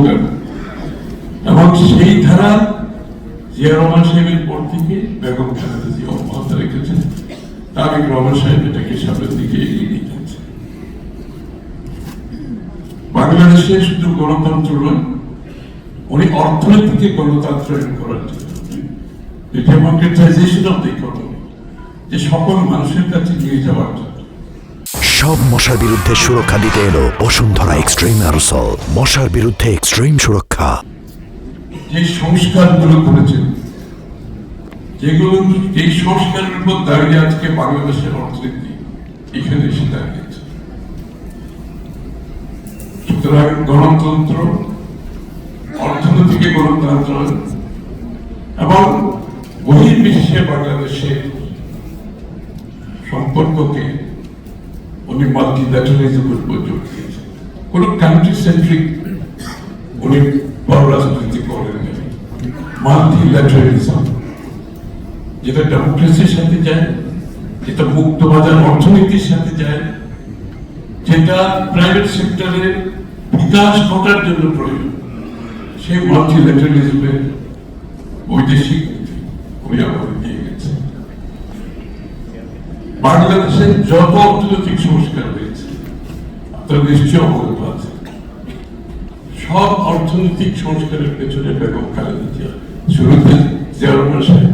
Slogan, এবং সেই ধারা জিয়া রহমান সাহেবের পর থেকে বেগম খালেদা জিয়া অব্যাহত রেখেছেন। তারেক রহমান সাহেব এটাকে সামনের দিকে এগিয়ে নিয়ে যাচ্ছে। বাংলাদেশে শুধু গণতন্ত্র নয়, উনি অর্থনীতিকে গণতন্ত্রায়ন করার জন্য, ডেমোক্রেটাইজেশন অফ দ্য ইকোনমি, যে সকল মানুষের কাছে নিয়ে যাওয়ার জন্য। সব মশার বিরুদ্ধে সুরক্ষা দিতে এলো বসুন্ধরা এক্সট্রিম অ্যারোসল, মশার বিরুদ্ধে এক্সট্রিম সুরক্ষা। যে সংস্কারগুলো করেছেন, যেগুলো এই সংস্কারের উপর দাঁড়িয়ে আজকে বাংলাদেশের অর্থনীতি এখানে এসে দাঁড়িয়েছে। সুতরাং গণতন্ত্র, অর্থনীতিকে গণতন্ত্র এবং বহির্বিশ্বে বাংলাদেশের সম্পর্ককে উনি মাল্টিল্যাটারালিজমের উপর জোর দিয়েছেন। কোন কান্ট্রি সেন্ট্রিক উনি পররাষ্ট্রনীতি করেন, মাল্টিল্যাটারালিজম, যেটা ডেমোক্রেসির সাথে যায়, যেটা মুক্ত বাজার অর্থনীতির সাথে যায়, যেটা প্রাইভেট সেক্টরের বিকাশ ঘটার জন্য প্রয়োজন, সেই মাল্টিল্যাটারালিজমের বৈদেশিক উনি আমাদের দিয়ে গেছে। বাংলাদেশের যত অর্থনৈতিক সংস্কার হয়েছে আপনারা নিশ্চয় অবগত আছেন, সব অর্থনৈতিক সংস্কারের পেছনে বেগম খালেদা জিয়া, শুরুতে জিয়া রহমান সাহেব,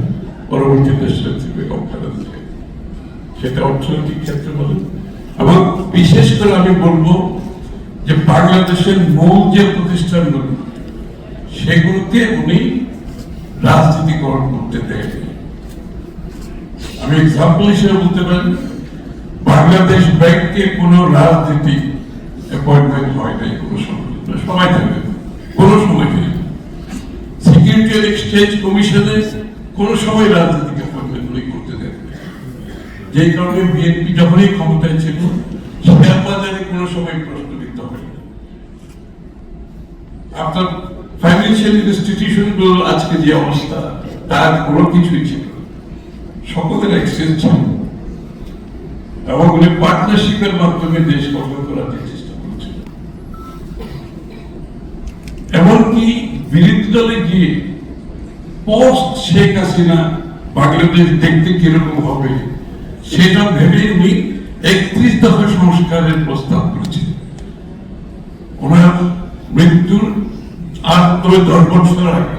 পরবর্তী দেশনেত্রী বেগম খালেদা জিয়া। সেটা অর্থনৈতিক ক্ষেত্রে বলেন, এবং বিশেষ করে আমি বলবো যে বাংলাদেশের মূল যে প্রতিষ্ঠানগুলো, সেগুলোকে উনি রাজনীতিকরণ করতে দেয়নি। আমি এক্সাম্পল হিসেবে বলতে পারি, বাংলাদেশ ব্যাংকে কোনো রাজনীতি অ্যাপয়েন্টমেন্ট হয় নাই কোনো সময়, সবাই থাকে কোনো সময় নেই। সিকিউরিটি অ্যান্ড এক্সচেঞ্জ কমিশনে কোনো সময় রাজনীতিক অ্যাপয়েন্টমেন্ট উনি করতে দেন, যে কারণে বিএনপি যখনই ক্ষমতায় ছিল শেয়ার বাজারে কোনো সময় প্রশ্নবিদ্ধ হয়নি। আপনার ফাইন্যান্সিয়াল ইনস্টিটিউশন গুলো আজকে যে অবস্থা, তার কোনো কিছুই ছিল, সকলের এক্সচেঞ্জ ছিল, এবং উনি পার্টনারশিপের মাধ্যমে দেশ গঠন করার চেষ্টা করছেন। এমনকি বিরোধী দলে গিয়ে পোস্ট শেখ হাসিনা বাংলাদেশ দেখতে কিরকম হবে সেটা ভেবে উনি 31 দফা সংস্কারের প্রস্তাব করেছেন। ওনার মৃত্যুর 8-10 বছর আগে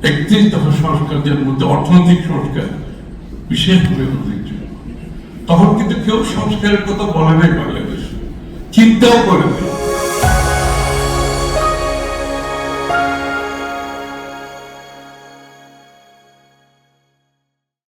31 দফা সংস্কারের মধ্যে অর্থনৈতিক সংস্কার বিশেষভাবে উল্লেখযোগ্য। তখন কিন্তু কেউ সংস্কারের কথা বলে নাই, বাংলাদেশ চিন্তাও করে নাই।